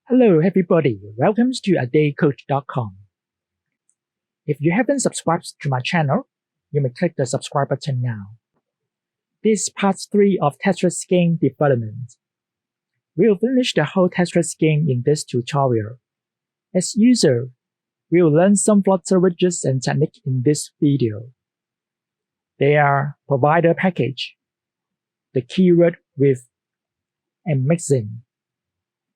Hello everybody, welcome to adaycoach.com. If you haven't subscribed to my channel, you may click the subscribe button now. This is part 3 of Tetris game development. We'll finish the whole Tetris game in this tutorial. As usual, we'll learn some Flutter widgets and techniques in this video. They are provider package, the keyword with, and mixin,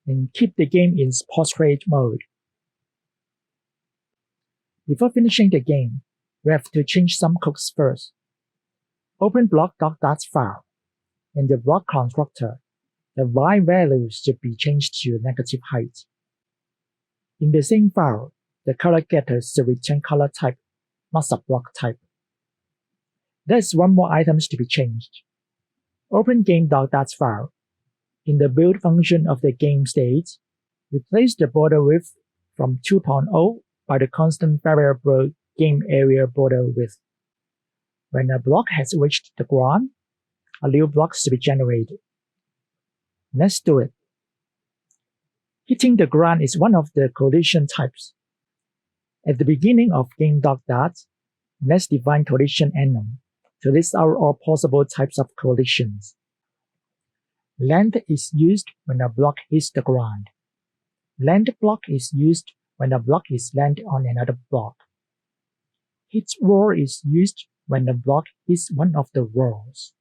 and keep the game in portrait mode. Before finishing the game, we have to change some codes first. Open block.dart file. In the block constructor, the y value should be changed to negative height. In the same file, the color getter should return color type, not subblock type. There's one more item to be changed. Open game.dart file. In the build function of the game state, replace the border width from 2.0 by the constant variable game area border width. When a block has reached the ground, a new block should be generated. Let's do it. Hitting the ground is one of the collision types. At the beginning of game.dart, let's define collision enum to list out all possible types of collisions. Land is used when a block hits the ground. Land block is used when a block is landed on another block. Hit wall is used when a block hits one of the walls.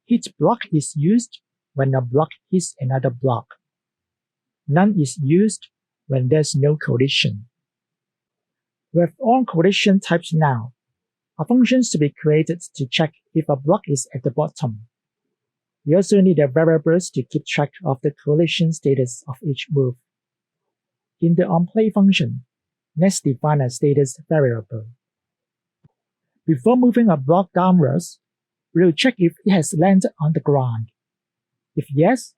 Hit block is used when a block hits another block. None is used when there's no collision. We have all collision types now. A function to be created to check if a block is at the bottom. We also need a variables to keep track of the collision status of each move. In the onPlay function, let's define a status variable. Before moving a block downwards, we'll check if it has landed on the ground. If yes,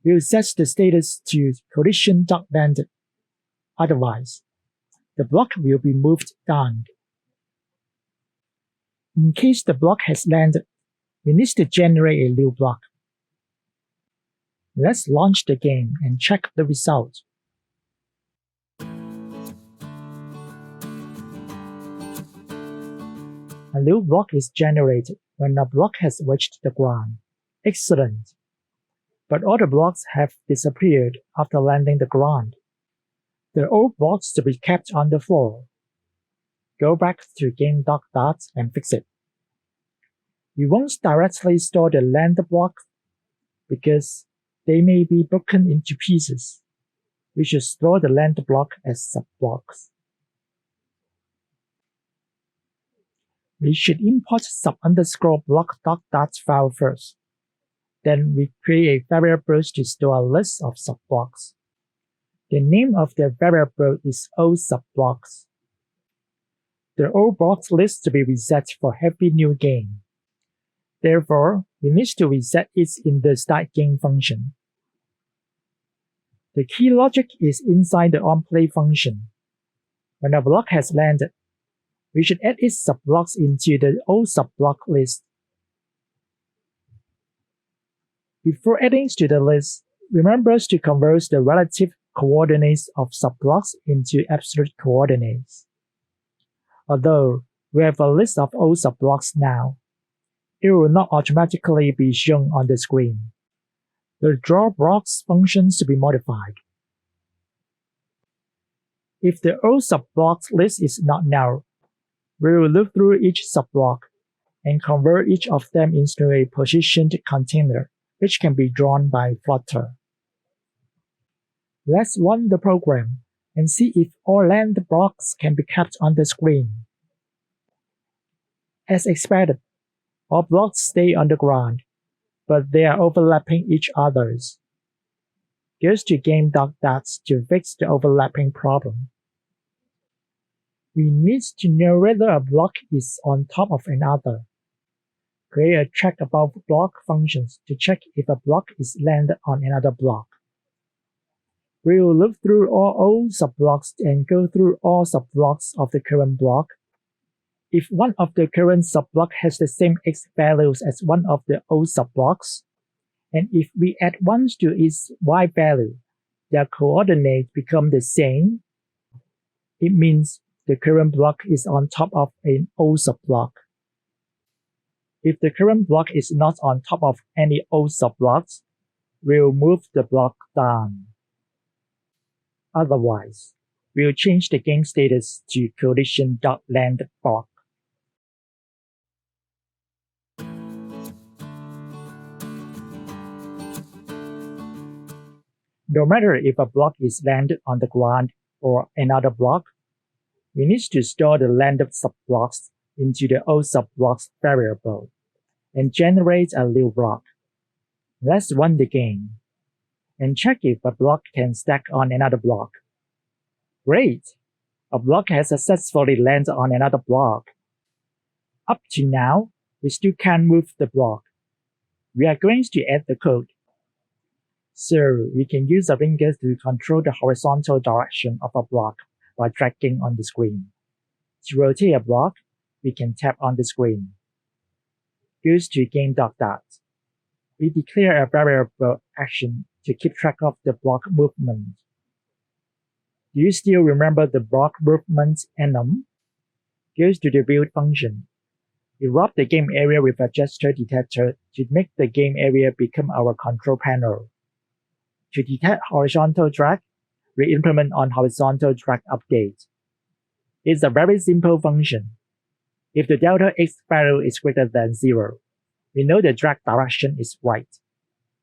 we'll set the status to collision.landed. Otherwise, the block will be moved down. In case the block has landed, we need to generate a new block. Let's launch the game and check the result. A new block is generated when a block has reached the ground. Excellent! But all the blocks have disappeared after landing the ground. The old blocks to be kept on the floor. Go back to game.dart and fix it. We won't directly store the land blocks because they may be broken into pieces. We should store the land block as subblocks. We should import sub_block.dart file first. Then we create a variable to store a list of subblocks. The name of the variable is old subblocks. The old blocks list to be reset for every new game. Therefore, we need to reset it in the start game function. The key logic is inside the onPlay function. When a block has landed, we should add its subblocks into the old subblock list. Before adding to the list, remember to convert the relative coordinates of subblocks into absolute coordinates. Although we have a list of old subblocks now, it will not automatically be shown on the screen. The drawBlocks function to be modified. If the old subblocks list is not null, we will look through each subblock and convert each of them into a positioned container, which can be drawn by Flutter. Let's run the program and see if all land blocks can be kept on the screen. As expected, all blocks stay on the ground, but they are overlapping each other. Go to game.dart to fix the overlapping problem. We need to know whether a block is on top of another. Create a checkAboutBlock functions to check if a block is landed on another block. We will look through all old subblocks and go through all subblocks of the current block. If one of the current subblocks has the same x values as one of the old subblocks, and if we add 1 to its y value, their coordinates become the same, it means the current block is on top of an old subblock. If the current block is not on top of any old subblocks, we'll move the block down. Otherwise, we'll change the game status to collision.land block. No matter if a block is landed on the ground or another block, we need to store the landed subblocks into the old subblocks variable and generate a new block. Let's run the game and check if a block can stack on another block. Great! A block has successfully landed on another block. Up to now, we still can't move the block. We are going to add the code. So we can use a finger to control the horizontal direction of a block by dragging on the screen. To rotate a block, we can tap on the screen. Goes to game.dot. We declare a variable action to keep track of the block movement. Do you still remember the block movement enum? Goes to the build function. We wrap the game area with a gesture detector to make the game area become our control panel. To detect horizontal drag, we implement on horizontal drag update. It's a very simple function. If the delta x value is greater than 0, we know the drag direction is right.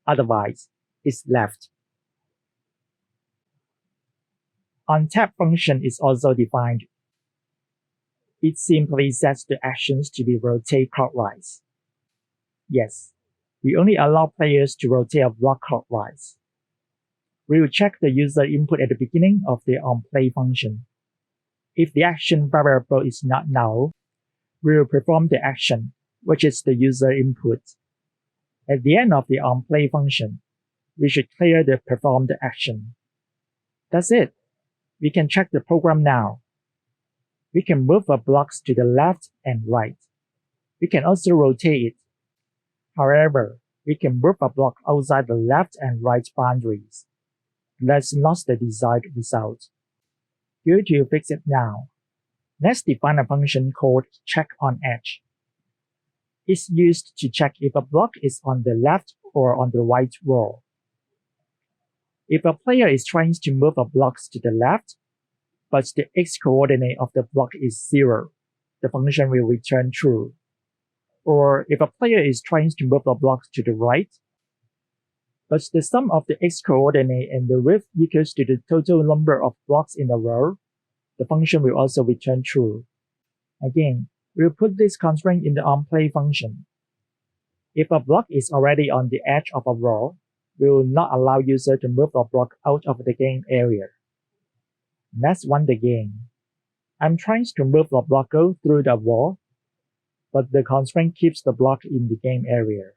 Otherwise, it's left. OnTap function is also defined. It simply sets the actions to be rotate clockwise. Yes, we only allow players to rotate a block clockwise. We will check the user input at the beginning of the onPlay function. If the action variable is not null, we will perform the action, which is the user input. At the end of the onPlay function, we should clear the performed action. That's it. We can check the program now. We can move our blocks to the left and right. We can also rotate it. However, we can move a block outside the left and right boundaries. That's not the desired result. Go to fix it now. Let's define a function called checkOnEdge. It's used to check if a block is on the left or on the right wall. If a player is trying to move a block to the left, but the x-coordinate of the block is 0, the function will return true. Or if a player is trying to move a block to the right, but the sum of the x-coordinate and the width equals to the total number of blocks in a row, the function will also return true. Again, we'll put this constraint in the onPlay function. If a block is already on the edge of a wall, we will not allow user to move a block out of the game area. Let's run the game. I'm trying to move the block through the wall, but the constraint keeps the block in the game area.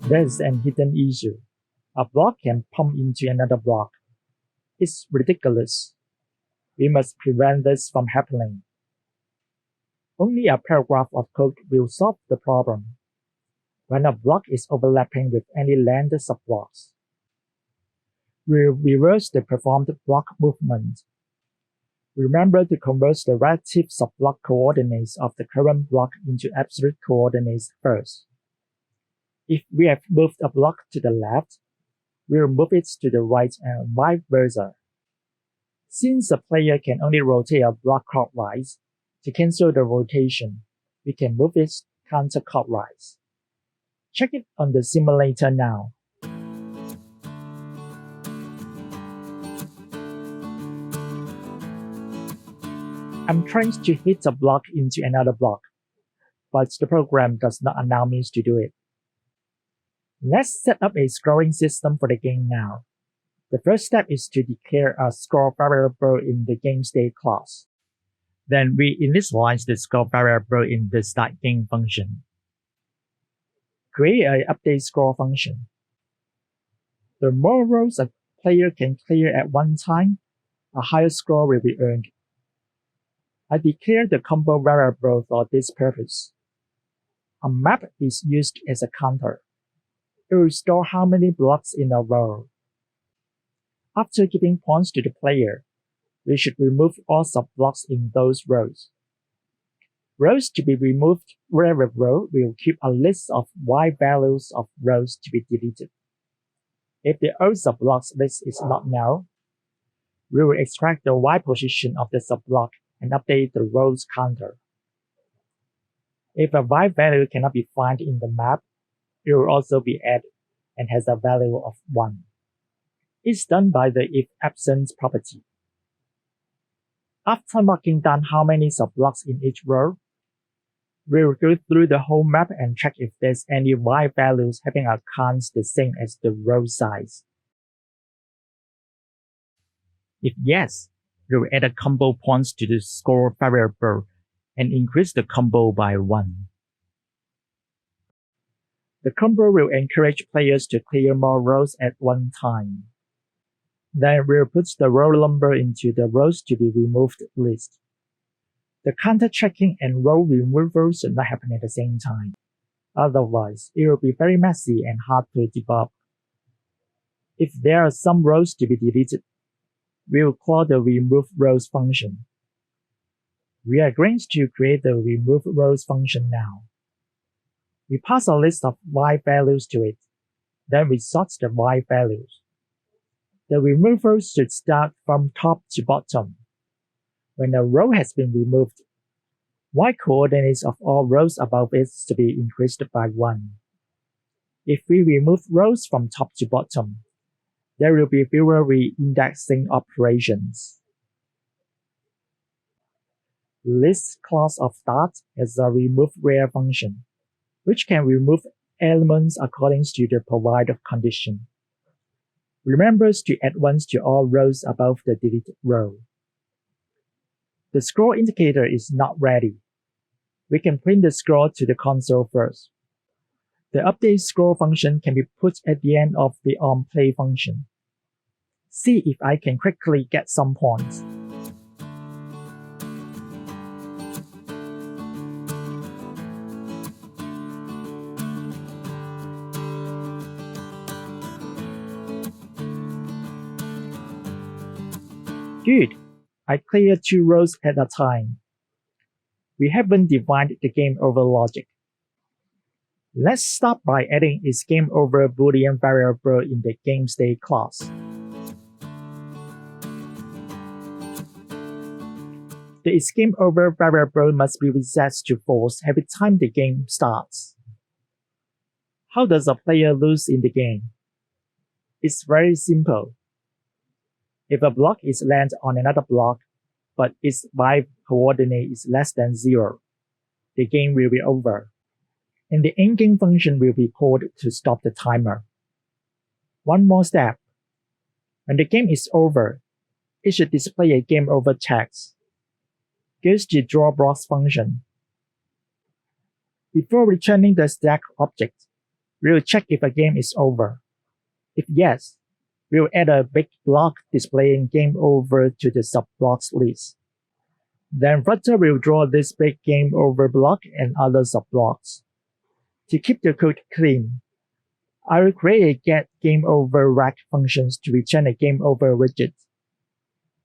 There's an hidden issue. A block can pump into another block. It's ridiculous. We must prevent this from happening. Only a paragraph of code will solve the problem. When a block is overlapping with any landed subblocks, we'll reverse the performed block movement. Remember to convert the relative subblock coordinates of the current block into absolute coordinates first. If we have moved a block to the left, we'll move it to the right and vice versa. Since the player can only rotate a block clockwise, to cancel the rotation, we can move it counterclockwise. Check it on the simulator now. I'm trying to hit a block into another block, but the program does not allow me to do it. Let's set up a scoring system for the game now. The first step is to declare a score variable in the gameState class. Then we initialize the score variable in the startGame function. Create an update score function. The more rows a player can clear at one time, a higher score will be earned. I declare the combo variable for this purpose. A map is used as a counter. It will store how many blocks in a row. After giving points to the player, we should remove all subblocks in those rows. Rows to be removed variable will keep a list of y values of rows to be deleted. If the old subblocks list is not null, we will extract the y position of the subblock and update the rows counter. If a y value cannot be found in the map, it will also be added and has a value of 1. It's done by the if-absent property. After marking down how many subblocks in each row, we will go through the whole map and check if there's any y values having a count the same as the row size. If yes, we will add a combo points to the score variable and increase the combo by 1. The combo will encourage players to clear more rows at one time. Then we'll put the row number into the rows to be removed list. The counter checking and row removal should not happen at the same time. Otherwise, it will be very messy and hard to debug. If there are some rows to be deleted, we will call the remove rows function. We are going to create the remove rows function now. We pass a list of y values to it. Then we sort the y values. The removal should start from top to bottom. When a row has been removed, y coordinates of all rows above it to be increased by 1. If we remove rows from top to bottom, there will be fewer re-indexing operations. List class of start has a remove where function, which can remove elements according to the provided condition. Remember to add 1s to all rows above the deleted row. The scroll indicator is not ready. We can print the scroll to the console first. The update scroll function can be put at the end of the onPlay function. See if I can quickly get some points. Good. I clear 2 rows at a time. We haven't defined the game over logic. Let's start by adding its game over boolean variable in the gameState class. The isGameOver variable must be reset to false every time the game starts. How does a player lose in the game? It's very simple. If a block is landed on another block, but its y coordinate is less than 0, the game will be over, and the endgame function will be called to stop the timer. One more step. When the game is over, it should display a game over text. Go to drawBlocks function. Before returning the stack object, we will check if a game is over. If yes, we will add a big block displaying game over to the subblocks list. Then Flutter will draw this big game over block and other subblocks. To keep the code clean, I will create a get game over rack functions to return a game over widget.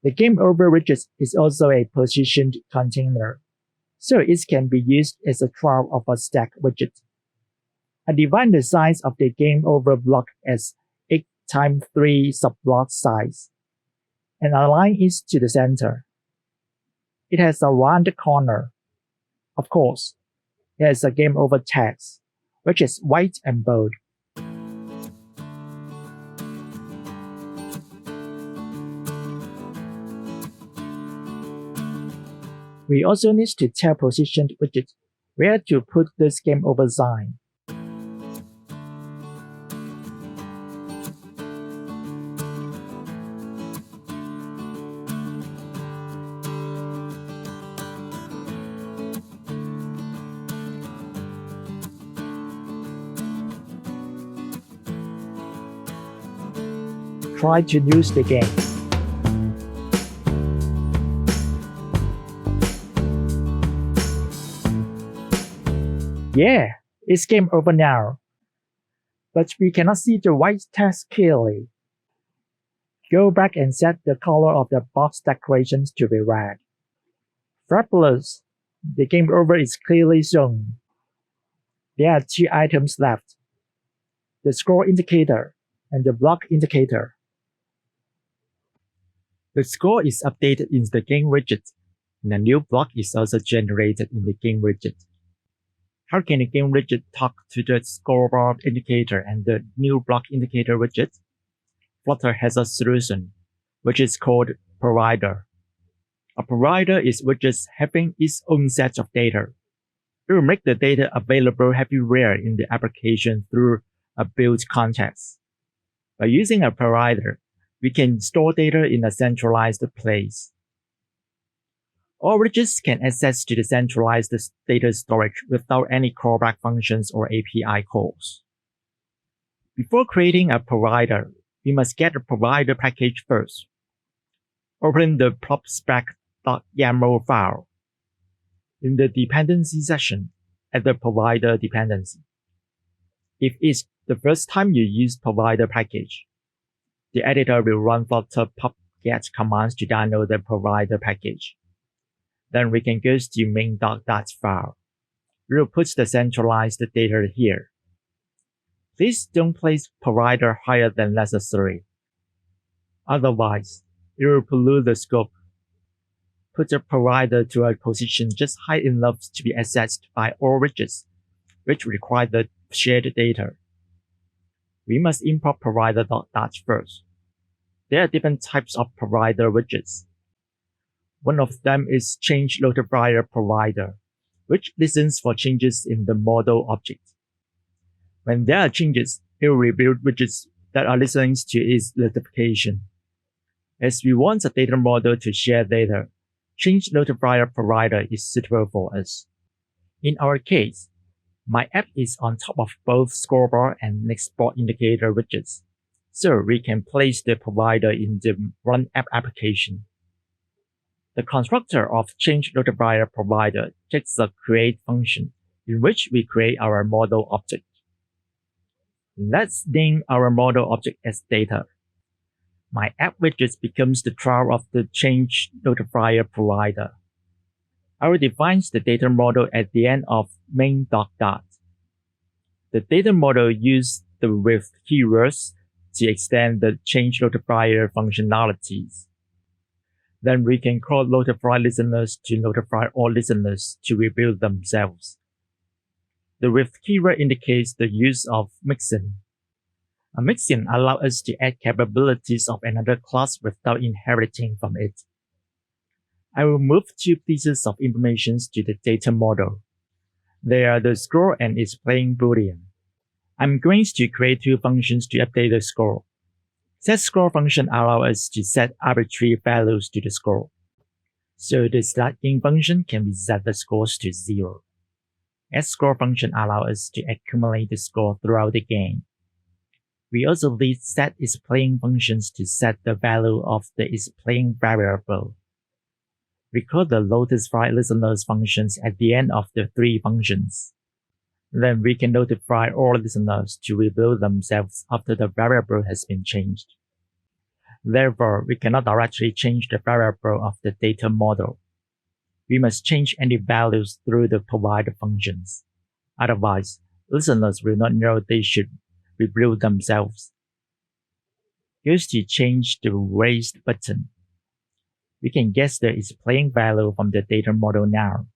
The game over widget is also a positioned container, so it can be used as a trial of a stack widget. I define the size of the game over block as 8 times 3 subblock size, and align it to the center. It has a round corner. Of course, it has a game over text, which is white and bold. We also need to tell positioned widget where to put this game over sign. Try to lose the game. Yeah, it's game over now. But we cannot see the white text clearly. Go back and set the color of the box decorations to be red. Fabulous! The game over is clearly shown. There are 2 items left: the score indicator and the block indicator. The score is updated in the game widget, and a new block is also generated in the game widget. How can the game widget talk to the scoreboard indicator and the new block indicator widget? Flutter has a solution, which is called provider. A provider is widgets having its own set of data. It will make the data available everywhere in the application through a built context. By using a provider, we can store data in a centralized place. All widgets can access to the centralized data storage without any callback functions or API calls. Before creating a provider, we must get the provider package first. Open the propspec.yaml file. In the dependency section, add the provider dependency. If it's the first time you use provider package, the editor will run Flutter pub-get commands to download the provider package. Then we can go to main.dat file. We will put the centralized data here. Please don't place provider higher than necessary. Otherwise, it will pollute the scope. Put the provider to a position just high enough to be accessed by all widgets, which require the shared data. We must import provider.dat first. There are different types of provider widgets. One of them is change notifier provider, which listens for changes in the model object. When there are changes, it will rebuild widgets that are listening to its notification. As we want the data model to share data, change notifier provider is suitable for us. In our case, my app is on top of both scoreboard and nextboard indicator widgets, so we can place the provider in the Run App application. The constructor of change notifier provider takes the create function, in which we create our model object. Let's name our model object as data. My app widget becomes the child of the change notifier provider. I will define the data model at the end of main.dat. The data model uses the with keywords to extend the change notifier functionalities. Then we can call notify listeners to notify all listeners to rebuild themselves. The with keyword indicates the use of mixin. A mixin allows us to add capabilities of another class without inheriting from it. I will move 2 pieces of information to the data model. They are the score and its playing boolean. I'm going to create 2 functions to update the score. setScore function allows us to set arbitrary values to the score. So the startGame function can reset the scores to 0. setScore function allows us to accumulate the score throughout the game. We also need setIsPlaying functions to set the value of the isPlaying variable. We call the notify listeners functions at the end of the 3 functions. Then we can notify all listeners to rebuild themselves after the variable has been changed. Therefore, we cannot directly change the variable of the data model. We must change any values through the provider functions. Otherwise, listeners will not know they should rebuild themselves. Use to change the raised button. We can guess the isPlaying value from the data model now.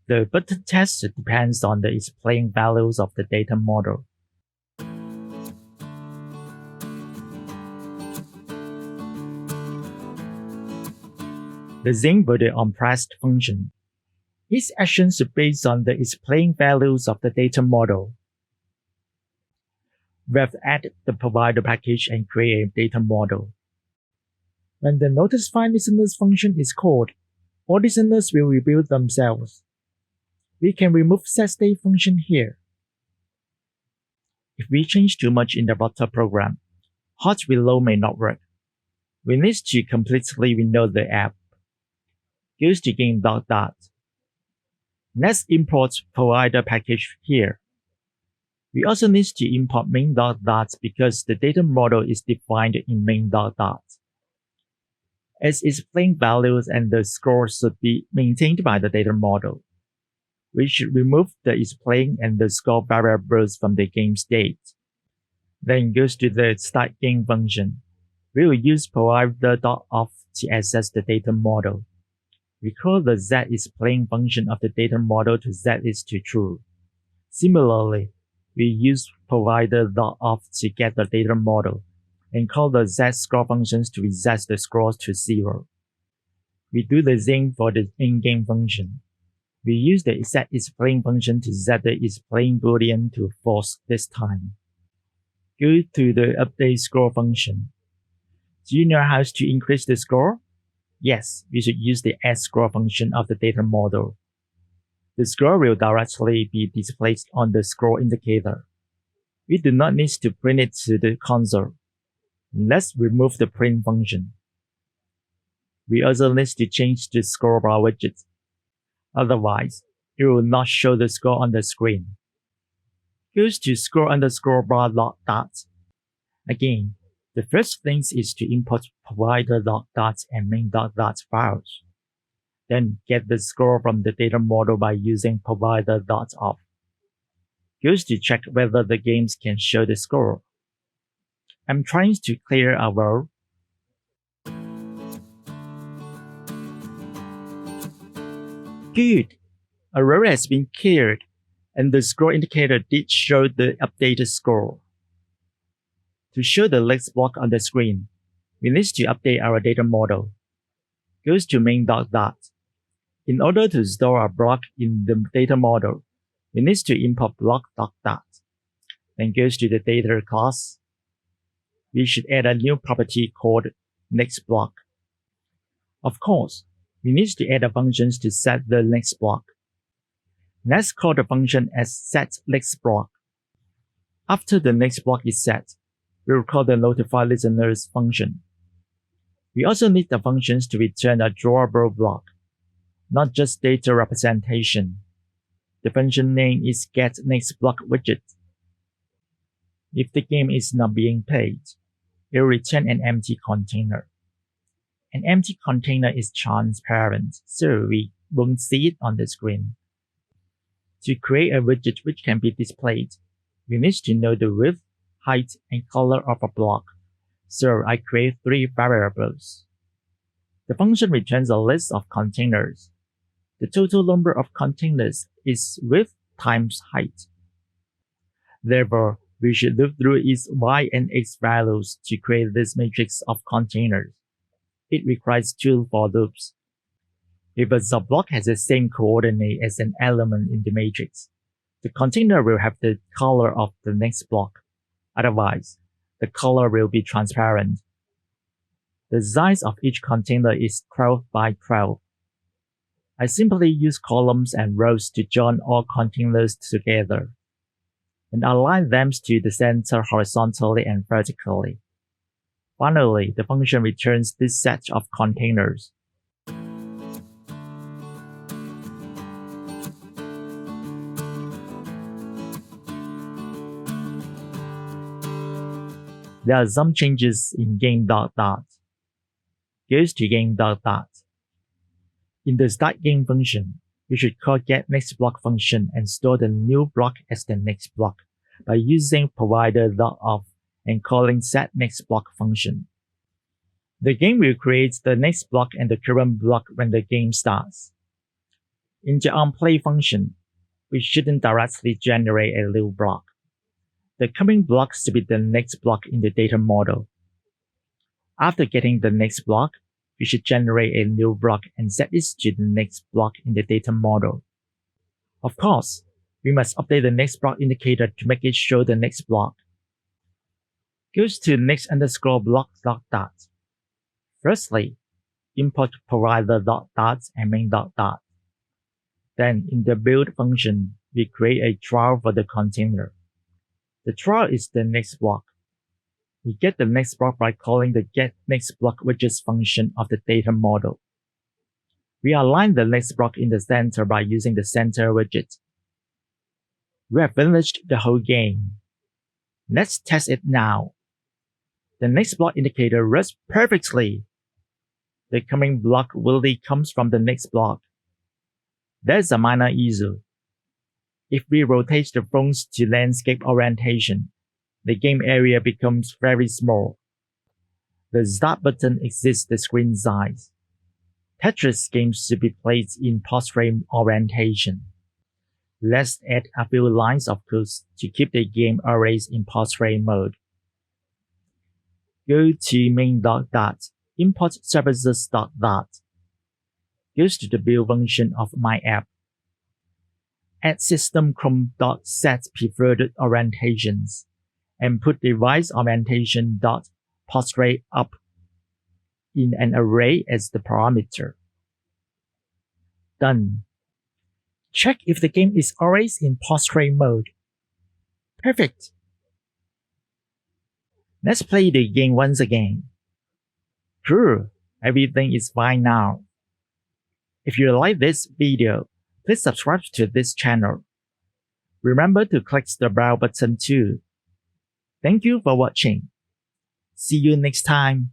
The button test depends on the isPlaying values of the data model. The Zing button on pressed function. Its actions are based on the isPlaying values of the data model. We have added the provider package and create a data model. When the notify listeners function is called, all listeners will rebuild themselves. We can remove setState function here. If we change too much in the Flutter program, hot reload may not work. We need to completely reload the app. Use the game.dat. Let's import provider package here. We also need to import main.dot because the data model is defined in main.dot. As its playing values and the score should be maintained by the data model. We should remove the is playing and the score variables from the game state. Then goes to the start game function. We will use provider.off to access the data model. We call the zIsPlaying function of the data model to set it to true. Similarly, we use provider.off to get the data model and call the zScore functions to reset the scores to 0. We do the same for the in-game function. We use the setIsPlaying function to set the isPlaying boolean to false this time. Go to the update score function. Do you know how to increase the score? Yes, we should use the addScore function of the data model. The score will directly be displayed on the score indicator. We do not need to print it to the console. Let's remove the print function. We also need to change the score bar widget. Otherwise, it will not show the score on the screen. Goes to score_bar.dot. Again, the first thing is to import provider.dot and main.dot files. Then get the score from the data model by using provider.off. Goes to check whether the games can show the score. I'm trying to clear a row. Good! A row has been cleared, and the score indicator did show the updated score. To show the next block on the screen, we need to update our data model. Goes to main.dot. In order to store a block in the data model, we need to import block.dot. Then goes to the data class. We should add a new property called nextBlock. Of course, we need to add a function to set the next block. Let's call the function as setNextBlock. After the next block is set, we will call the notify listeners function. We also need the functions to return a drawable block, not just data representation. The function name is getNextBlockWidget. If the game is not being played, it will return an empty container. An empty container is transparent, so we won't see it on the screen. To create a widget which can be displayed, we need to know the width, height, and color of a block, so I create 3 variables. The function returns a list of containers. The total number of containers is width times height. Therefore, we should loop through its y and x values to create this matrix of containers. It requires 2 for loops. If a subblock has the same coordinate as an element in the matrix, the container will have the color of the next block. Otherwise, the color will be transparent. The size of each container is 12 by 12. I simply use columns and rows to join all containers together, and align them to the center horizontally and vertically. Finally, the function returns this set of containers. There are some changes in game.dot. Goes to game.dot. In the start game function, we should call getNextBlock function and store the new block as the next block by using provider.off and calling setNextBlock function. The game will create the next block and the current block when the game starts. In the onPlay function, we shouldn't directly generate a new block. The coming block should be the next block in the data model. After getting the next block, we should generate a new block and set it to the next block in the data model. Of course, we must update the next block indicator to make it show the next block. Goes to next_block.dot. Firstly, import provider.dot and main.dot. Then in the build function, we create a trial for the container. The trial is the next block. We get the next block by calling the getNextBlockWidgets function of the data model. We align the next block in the center by using the center widget. We have finished the whole game. Let's test it now. The next block indicator works perfectly. The coming block really comes from the next block. There's a minor issue. If we rotate the phones to landscape orientation, the game area becomes very small. The Start button exceeds the screen size. Tetris games should be played in portrait orientation. Let's add a few lines of code to keep the game always in portrait mode. Go to main.dot, import services.dot. Go to the build function of my app. Add system.set preferred orientations and put device orientation.portrait up in an array as the parameter. Done. Check if the game is always in portrait mode. Perfect. Let's play the game once again. Cool, everything is fine now. If you like this video, please subscribe to this channel. Remember to click the bell button too. Thank you for watching. See you next time.